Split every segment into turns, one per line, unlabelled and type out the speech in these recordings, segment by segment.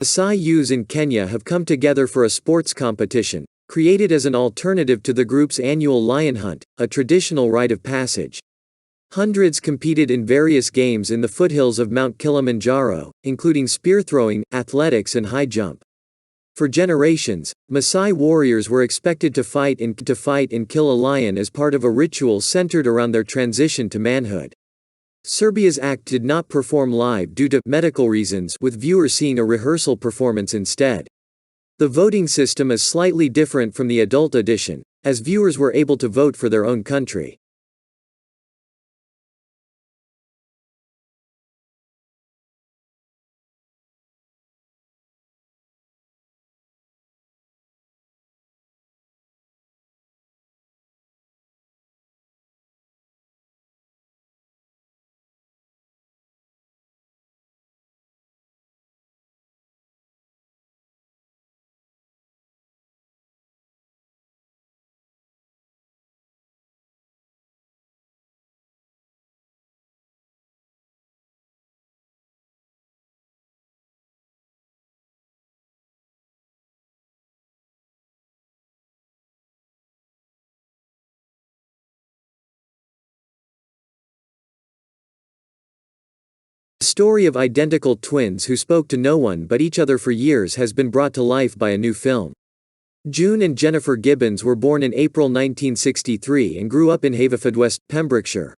Maasai youths in Kenya have come together for a sports competition, created as an alternative to the group's annual lion hunt, a traditional rite of passage. Hundreds competed in various games in the foothills of Mount Kilimanjaro, including spear throwing, athletics and high jump. For generations, Maasai warriors were expected to fight and kill a lion as part of a ritual centered around their transition to manhood. Serbia's act did not perform live due to medical reasons, with viewers seeing a rehearsal performance instead. The voting system is slightly different from the adult edition, as viewers were able to vote for their own country. The story of identical twins who spoke to no one but each other for years has been brought to life by a new film. June and Jennifer Gibbons were born in April 1963 and grew up in Haverfordwest, Pembrokeshire.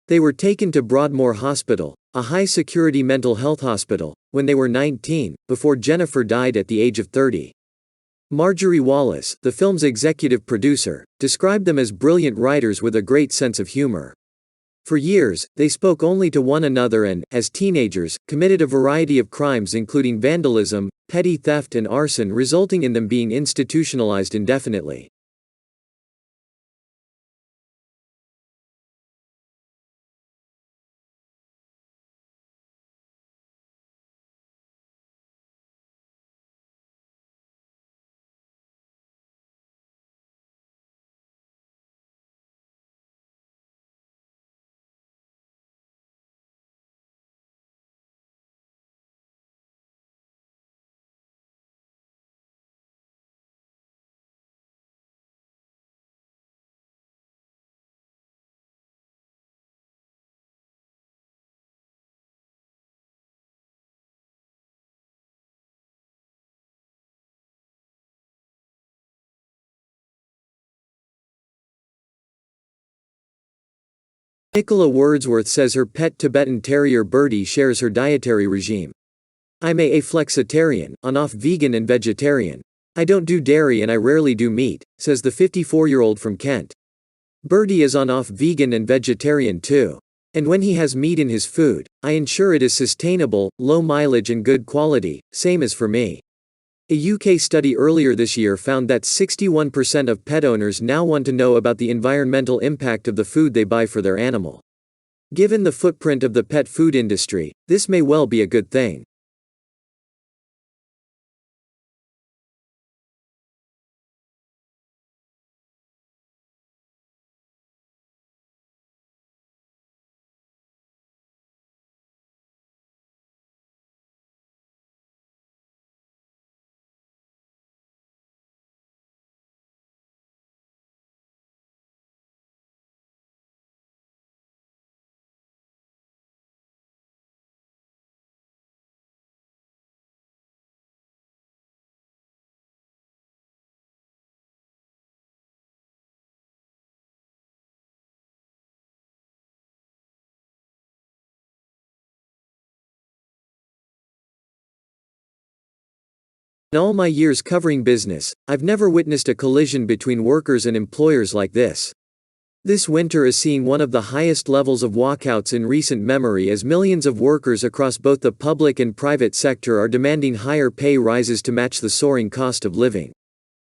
They were taken to Broadmoor Hospital, a high-security mental health hospital, when they were 19, before Jennifer died at the age of 30. Marjorie Wallace, the film's executive producer, described them as brilliant writers with a great sense of humor. For years, they spoke only to one another and, as teenagers, committed a variety of crimes including vandalism, petty theft and arson, resulting in them being institutionalized indefinitely. Nicola Wordsworth says her pet Tibetan Terrier Birdie shares her dietary regime. I'm a flexitarian, on-off vegan and vegetarian. I don't do dairy and I rarely do meat, says the 54-year-old from Kent. Birdie is on-off vegan and vegetarian too. And when he has meat in his food, I ensure it is sustainable, low mileage and good quality, same as for me. A UK study earlier this year found that 61% of pet owners now want to know about the environmental impact of the food they buy for their animal. Given the footprint of the pet food industry, this may well be a good thing. In all my years covering business, I've never witnessed a collision between workers and employers like this. This winter is seeing one of the highest levels of walkouts in recent memory as millions of workers across both the public and private sector are demanding higher pay rises to match the soaring cost of living.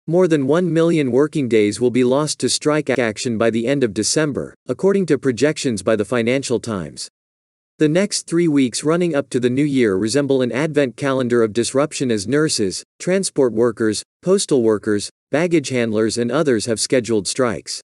More than 1 million working days will be lost to strike action by the end of December, according to projections by the Financial Times. The next 3 weeks running up to the new year resemble an advent calendar of disruption as nurses, transport workers, postal workers, baggage handlers and others have scheduled strikes.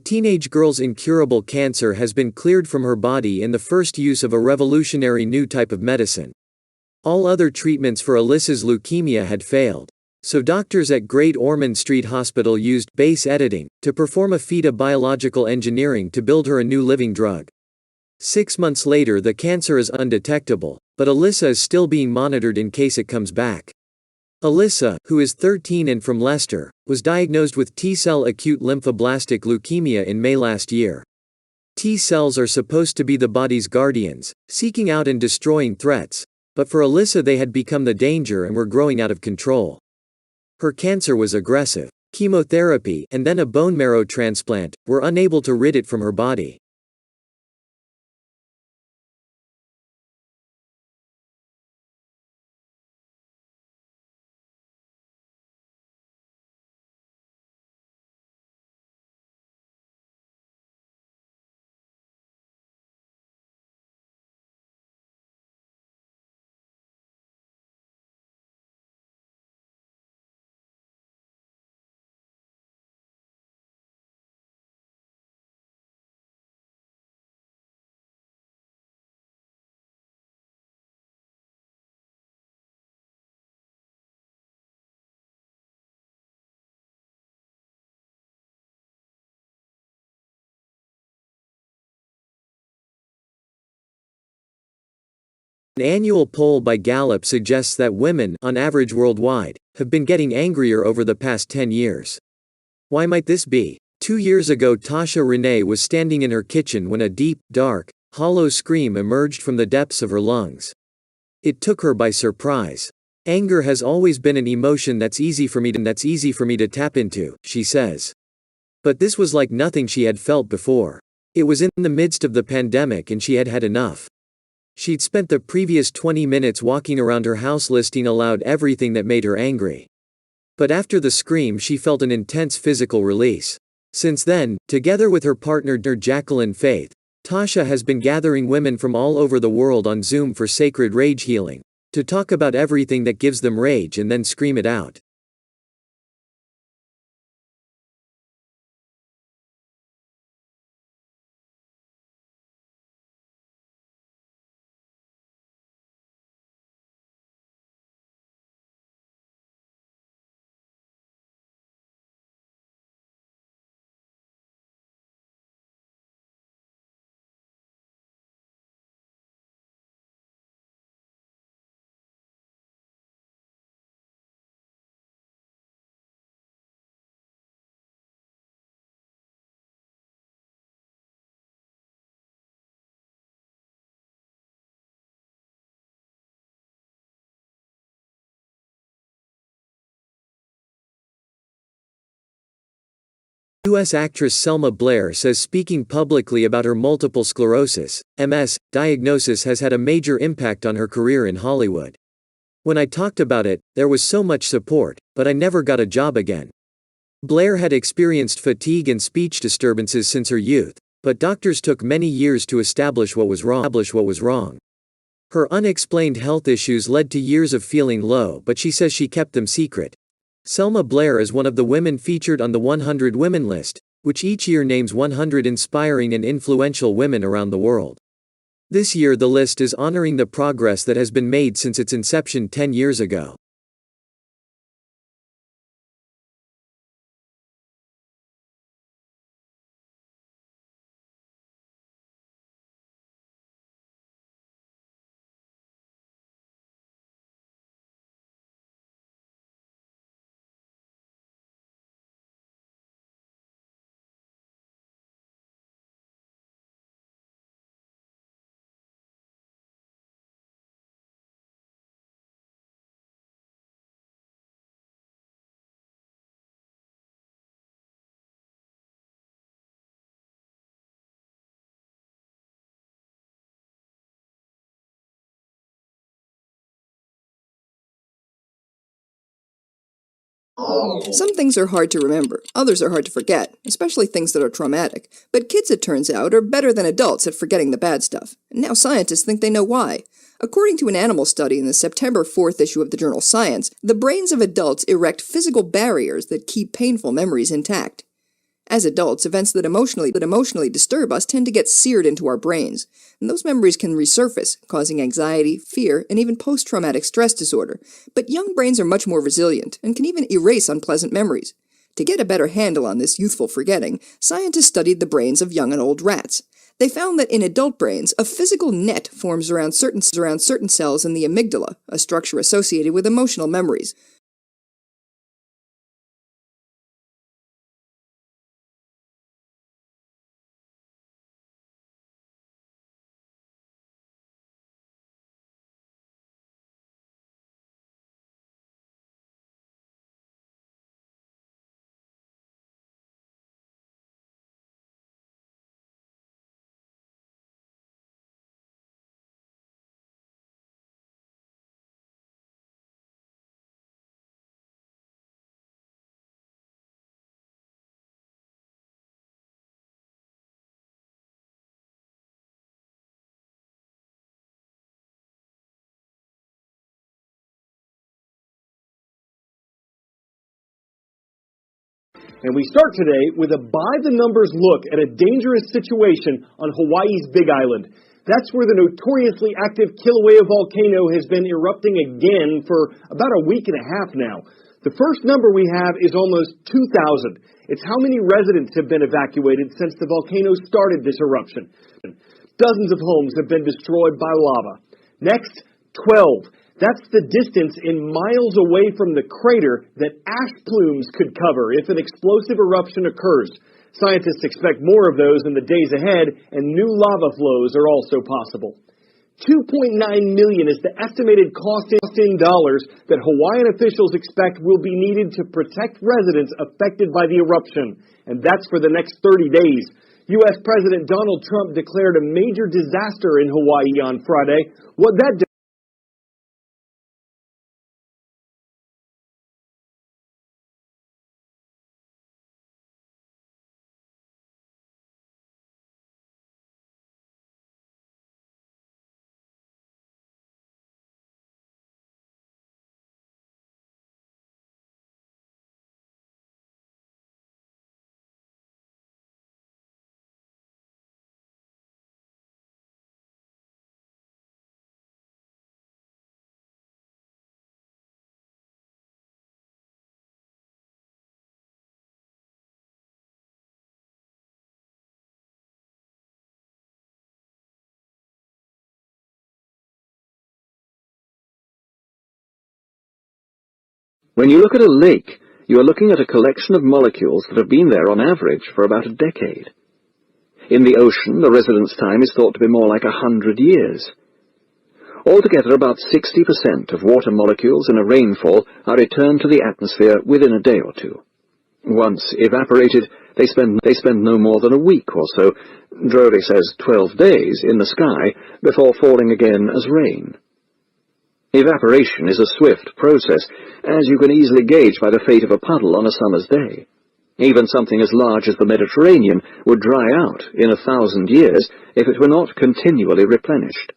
teenage girl's incurable cancer has been cleared from her body in the first use of a revolutionary new type of medicine. All other treatments for Alyssa's leukemia had failed. So doctors at Great Ormond Street Hospital used base editing to perform a feat of biological engineering to build her a new living drug. 6 months later, the cancer is undetectable, but Alyssa is still being monitored in case it comes back. Alyssa, who is 13 and from Leicester, was diagnosed with T-cell acute lymphoblastic leukemia in May last year. T-cells are supposed to be the body's guardians, seeking out and destroying threats, but for Alyssa they had become the danger and were growing out of control. Her cancer was aggressive. Chemotherapy and then a bone marrow transplant were unable to rid it from her body. An annual poll by Gallup suggests that women, on average worldwide, have been getting angrier over the past 10 years. Why might this be? 2 years ago, Tasha Renee was standing in her kitchen when a deep, dark, hollow scream emerged from the depths of her lungs. It took her by surprise. Anger has always been an emotion that's easy for me to tap into, she says. But this was like nothing she had felt before. It was in the midst of the pandemic and she had had enough. She'd spent the previous 20 minutes walking around her house listing aloud everything that made her angry. But after the scream, she felt an intense physical release. Since then, together with her partner Jacqueline Faith, Tasha has been gathering women from all over the world on Zoom for sacred rage healing, to talk about everything that gives them rage and then scream it out. U.S. actress Selma Blair says speaking publicly about her multiple sclerosis, MS, diagnosis has had a major impact on her career in Hollywood. When I talked about it, there was so much support, but I never got a job again. Blair had experienced fatigue and speech disturbances since her youth, but doctors took many years to establish what was wrong. Her unexplained health issues led to years of feeling low, but she says she kept them secret. Selma Blair is one of the women featured on the 100 Women list, which each year names 100 inspiring and influential women around the world. This year the list is honoring the progress that has been made since its inception 10 years ago.
Some things are hard to remember, others are hard to forget, especially things that are traumatic. But kids, it turns out, are better than adults at forgetting the bad stuff. And now scientists think they know why. According to an animal study in the September 4th issue of the journal Science, the brains of adults erect physical barriers that keep painful memories intact. As adults, events that emotionally disturb us tend to get seared into our brains, and those memories can resurface, causing anxiety, fear, and even post-traumatic stress disorder. But young brains are much more resilient and can even erase unpleasant memories. To get a better handle on this youthful forgetting, scientists studied the brains of young and old rats. They found that in adult brains, a physical net forms around certain cells in the amygdala, a structure associated with emotional memories.
And we start today with a by-the-numbers look at a dangerous situation on Hawaii's Big Island. That's where the notoriously active Kilauea volcano has been erupting again for about a week and a half now. The first number we have is almost 2,000. It's how many residents have been evacuated since the volcano started this eruption. Dozens of homes have been destroyed by lava. Next, 12. That's the distance in miles away from the crater that ash plumes could cover if an explosive eruption occurs. Scientists expect more of those in the days ahead, and new lava flows are also possible. $2.9 million is the estimated cost in dollars that Hawaiian officials expect will be needed to protect residents affected by the eruption, and that's for the next 30 days. U.S. President Donald Trump declared a major disaster in Hawaii on Friday. What that
When you look at a lake, you are looking at a collection of molecules that have been there on average for about a decade. In the ocean, the residence time is thought to be more like 100 years. Altogether, about 60% of water molecules in a rainfall are returned to the atmosphere within a day or two. Once evaporated, they spend no more than a week or so, Drury says 12 days, in the sky before falling again as rain. Evaporation is a swift process, as you can easily gauge by the fate of a puddle on a summer's day. Even something as large as the Mediterranean would dry out in 1,000 years if it were not continually replenished.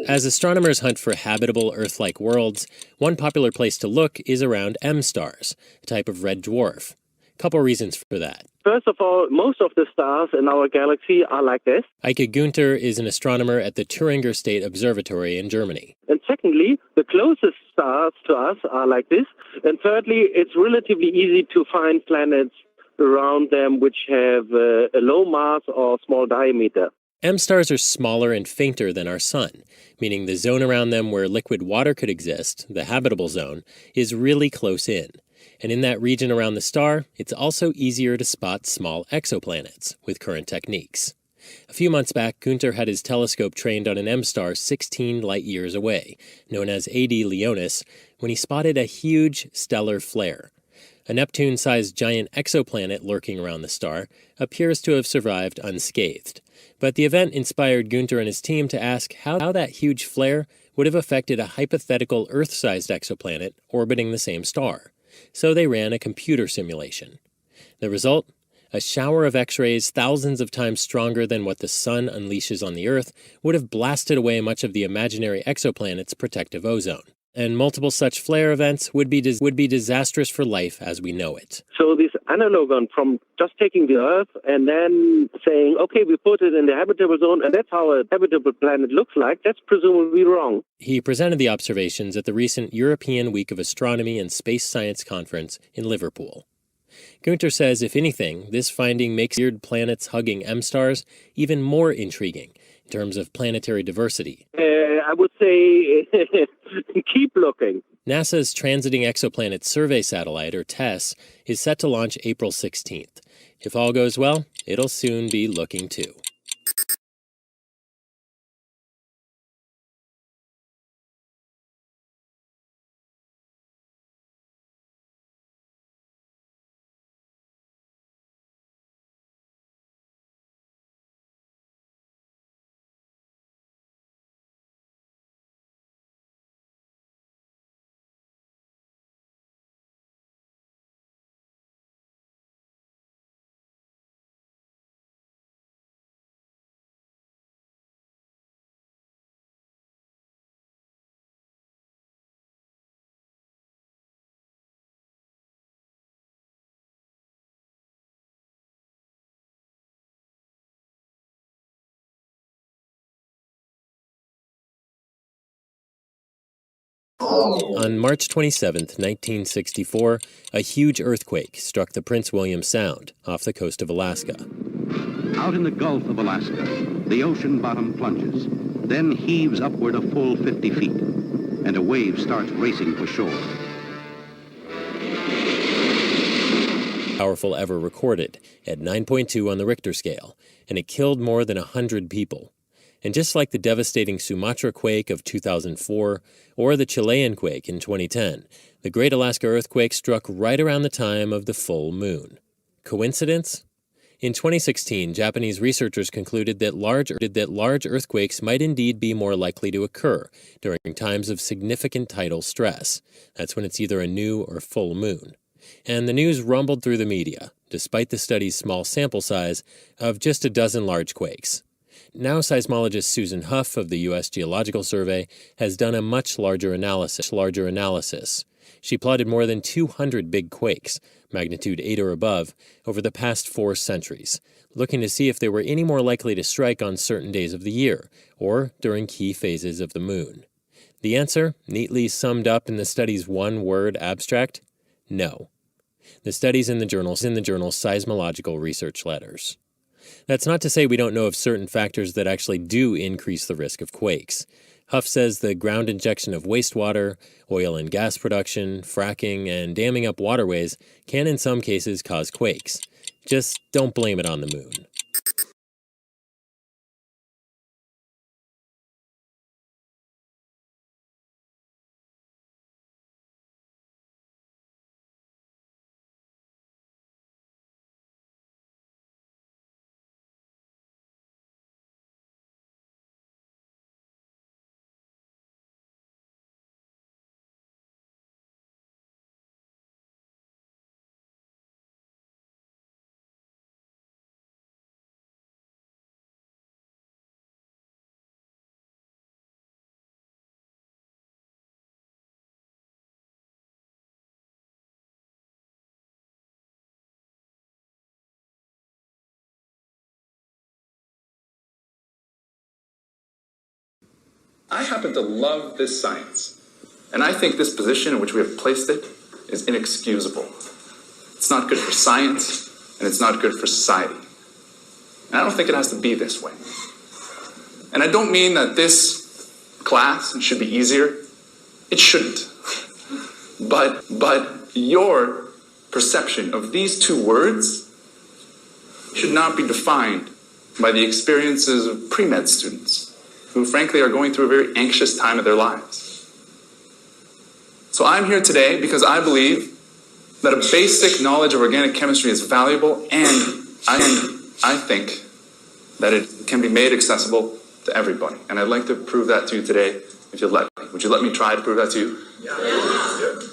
As astronomers hunt for habitable Earth-like worlds, one popular place to look is around M-stars, a type of red dwarf. Couple reasons for that.
First of all, most of the stars in our galaxy are like this.
Eike Günther is an astronomer at the Thüringer State Observatory in Germany.
And secondly, the closest stars to us are like this. And thirdly, it's relatively easy to find planets around them which have a low mass or small diameter.
M-stars are smaller and fainter than our Sun, meaning the zone around them where liquid water could exist, the habitable zone, is really close in. And in that region around the star, it's also easier to spot small exoplanets with current techniques. A few months back, Gunther had his telescope trained on an M-star 16 light-years away, known as AD Leonis, when he spotted a huge stellar flare. A Neptune-sized giant exoplanet lurking around the star appears to have survived unscathed. But the event inspired Gunther and his team to ask how that huge flare would have affected a hypothetical Earth-sized exoplanet orbiting the same star. So they ran a computer simulation. The result? A shower of X-rays thousands of times stronger than what the sun unleashes on the Earth would have blasted away much of the imaginary exoplanet's protective ozone. And multiple such flare events would be disastrous for life as we know it.
So this analogon from just taking the Earth and then saying, okay, we put it in the habitable zone, and that's how a habitable planet looks like, that's presumably wrong.
He presented the observations at the recent European Week of Astronomy and Space Science Conference in Liverpool. Gunther says, if anything, this finding makes weird planets hugging M-stars even more intriguing in terms of planetary diversity.
I would say keep looking.
NASA's Transiting Exoplanet Survey Satellite, or TESS, is set to launch April 16th. If all goes well, it'll soon be looking too. On March 27, 1964, a huge earthquake struck the Prince William Sound off the coast of Alaska.
Out in the Gulf of Alaska, the ocean bottom plunges, then heaves upward a full 50 feet, and a wave starts racing for shore.
Powerful ever recorded at 9.2 on the Richter scale, and it killed more than 100 people. And just like the devastating Sumatra quake of 2004 or the Chilean quake in 2010, the Great Alaska Earthquake struck right around the time of the full moon. Coincidence? In 2016, Japanese researchers concluded that large earthquakes might indeed be more likely to occur during times of significant tidal stress. That's when it's either a new or full moon. And the news rumbled through the media, despite the study's small sample size of just a dozen large quakes. Now seismologist Susan Huff of the U.S. Geological Survey has done a much larger analysis. She plotted more than 200 big quakes, magnitude 8 or above, over the past 4 centuries, looking to see if they were any more likely to strike on certain days of the year, or during key phases of the moon. The answer, neatly summed up in the study's one-word abstract: no. The study's in the journal Seismological Research Letters. That's not to say we don't know of certain factors that actually do increase the risk of quakes. Huff says the ground injection of wastewater, oil and gas production, fracking, and damming up waterways can in some cases cause quakes. Just don't blame it on the moon.
I happen to love this science, and I think this position in which we have placed it is inexcusable. It's not good for science, and it's not good for society. And I don't think it has to be this way. And I don't mean that this class should be easier. It shouldn't. But your perception of these two words should not be defined by the experiences of pre-med students who frankly are going through a very anxious time of their lives. So I'm here today because I believe that a basic knowledge of organic chemistry is valuable, and I think that it can be made accessible to everybody. And I'd like to prove that to you today, if you'd let me. Would you let me try to prove that to you? Yeah.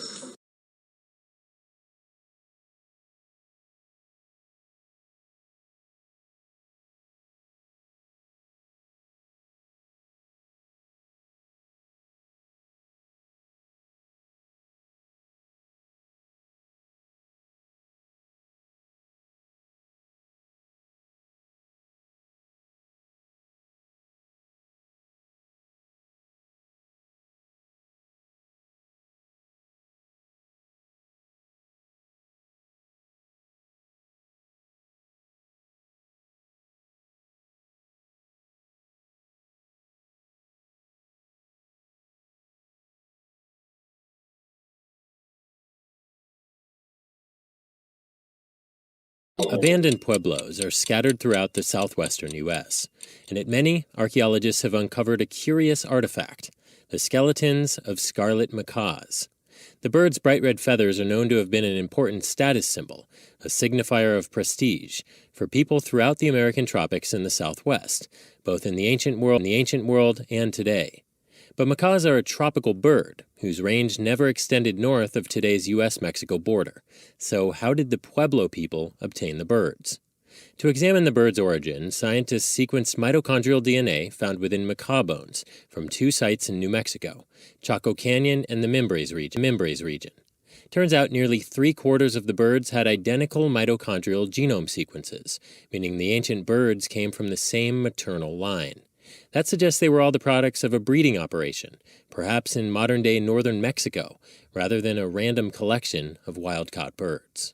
Abandoned pueblos are scattered throughout the southwestern U.S., and at many, archaeologists have uncovered a curious artifact, the skeletons of scarlet macaws. The bird's bright red feathers are known to have been an important status symbol, a signifier of prestige, for people throughout the American tropics and the Southwest, both in the ancient world and today. But macaws are a tropical bird, whose range never extended north of today's U.S.-Mexico border. So how did the Pueblo people obtain the birds? To examine the bird's origin, scientists sequenced mitochondrial DNA found within macaw bones from two sites in New Mexico, Chaco Canyon and the Mimbres region. Turns out nearly 3/4 of the birds had identical mitochondrial genome sequences, meaning the ancient birds came from the same maternal line. That suggests they were all the products of a breeding operation, perhaps in modern-day northern Mexico, rather than a random collection of wild-caught birds.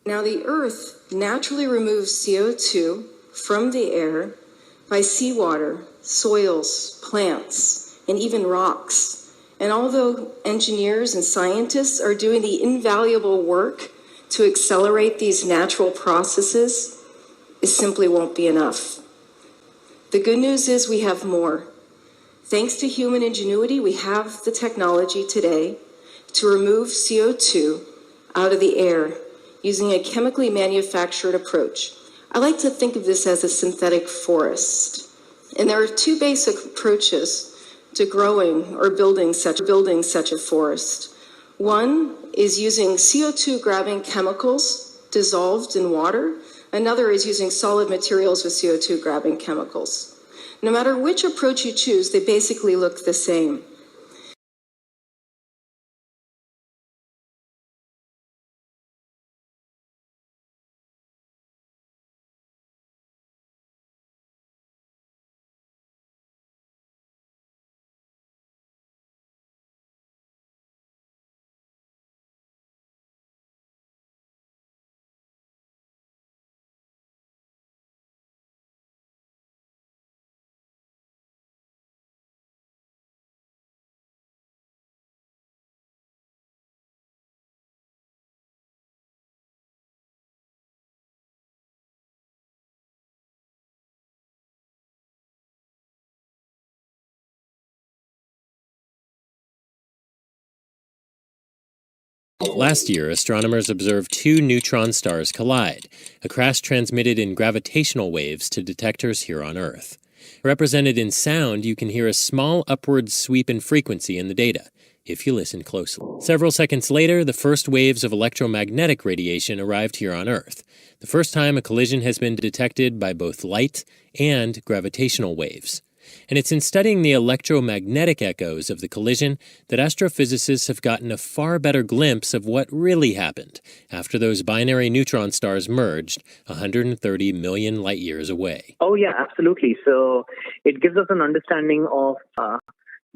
Now, the Earth naturally removes CO2 from the air by seawater, soils, plants, and even rocks. And although engineers and scientists are doing the invaluable work to accelerate these natural processes, it simply won't be enough. The good news is we have more. Thanks to human ingenuity, we have the technology today to remove CO2 out of the air using a chemically manufactured approach. I like to think of this as a synthetic forest. And there are two basic approaches to growing or building such a forest. One is using CO2-grabbing chemicals dissolved in water. Another is using solid materials with CO2-grabbing chemicals. No matter which approach you choose, they basically look the same.
Last year, astronomers observed two neutron stars collide, a crash transmitted in gravitational waves to detectors here on Earth. Represented in sound, you can hear a small upward sweep in frequency in the data. if you listen closely. Several seconds later, the first waves of electromagnetic radiation arrived here on Earth, the first time a collision has been detected by both light and gravitational waves. And it's in studying the electromagnetic echoes of the collision that astrophysicists have gotten a far better glimpse of what really happened after those binary neutron stars merged 130 million light years away.
Oh, yeah, absolutely. So it gives us an understanding of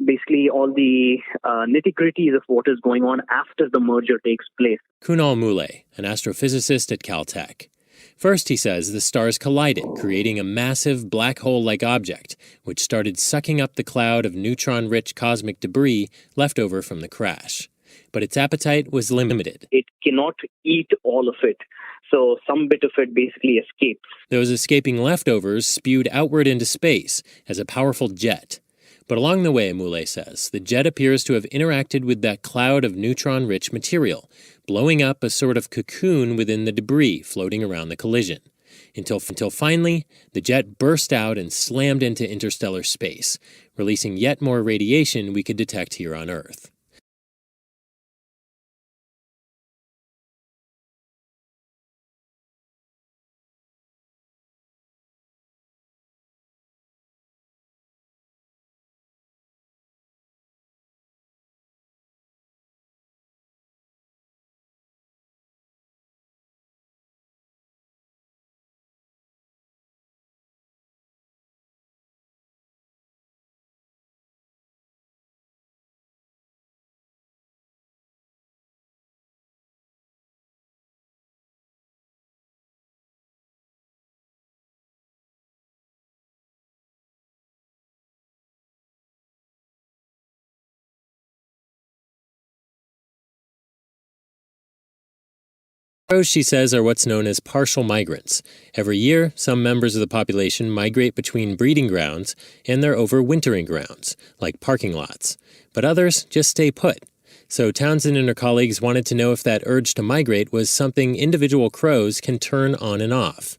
basically all the nitty-gritties of what is going on after the merger takes place.
Kunal Muley, an astrophysicist at Caltech. First, he says, the stars collided, creating a massive black hole-like object, which started sucking up the cloud of neutron-rich cosmic debris left over from the crash. But its appetite was limited.
It cannot eat all of it, so some bit of it basically escapes.
Those escaping leftovers spewed outward into space as a powerful jet. But along the way, Muley says, the jet appears to have interacted with that cloud of neutron-rich material, blowing up a sort of cocoon within the debris floating around the collision, until finally the jet burst out and slammed into interstellar space, releasing yet more radiation we could detect here on Earth. Crows, she says, are what's known as partial migrants. Every year, some members of the population migrate between breeding grounds and their overwintering grounds, like parking lots. But others just stay put. So Townsend and her colleagues wanted to know if that urge to migrate was something individual crows can turn on and off.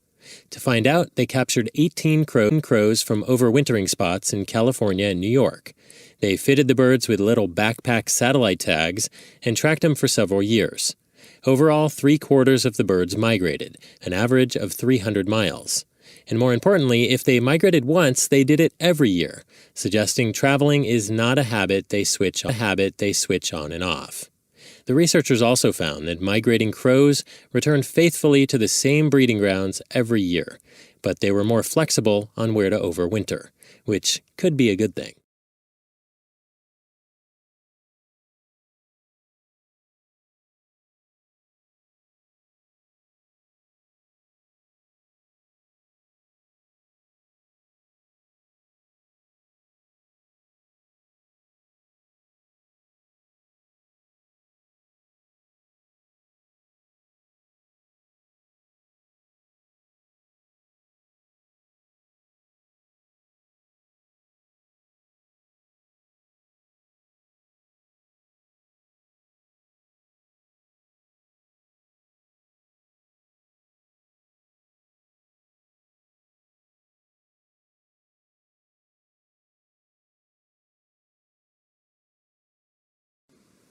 To find out, they captured 18 crows from overwintering spots in California and New York. They fitted the birds with little backpack satellite tags and tracked them for several years. Overall, 3/4 of the birds migrated, an average of 300 miles. And more importantly, if they migrated once, they did it every year, suggesting traveling is not a habit they switch on and off. The researchers also found that migrating crows returned faithfully to the same breeding grounds every year, but they were more flexible on where to overwinter, which could be a good thing.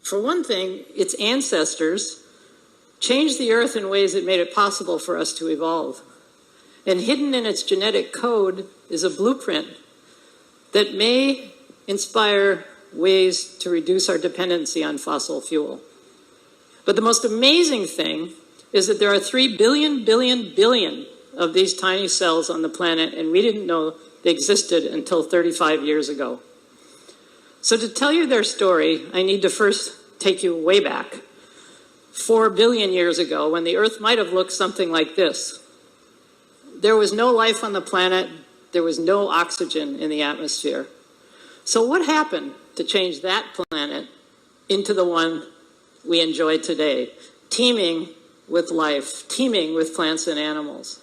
For one thing, its ancestors changed the Earth in ways that made it possible for us to evolve. And hidden in its genetic code is a blueprint that may inspire ways to reduce our dependency on fossil fuel. But the most amazing thing is that there are 3 billion of these tiny cells on the planet, and we didn't know they existed until 35 years ago. So to tell you their story, I need to first take you way back, 4 billion years ago, when the Earth might have looked something like this. There was no life on the planet. There was no oxygen in the atmosphere. So what happened to change that planet into the one we enjoy today, teeming with life, teeming with plants and animals?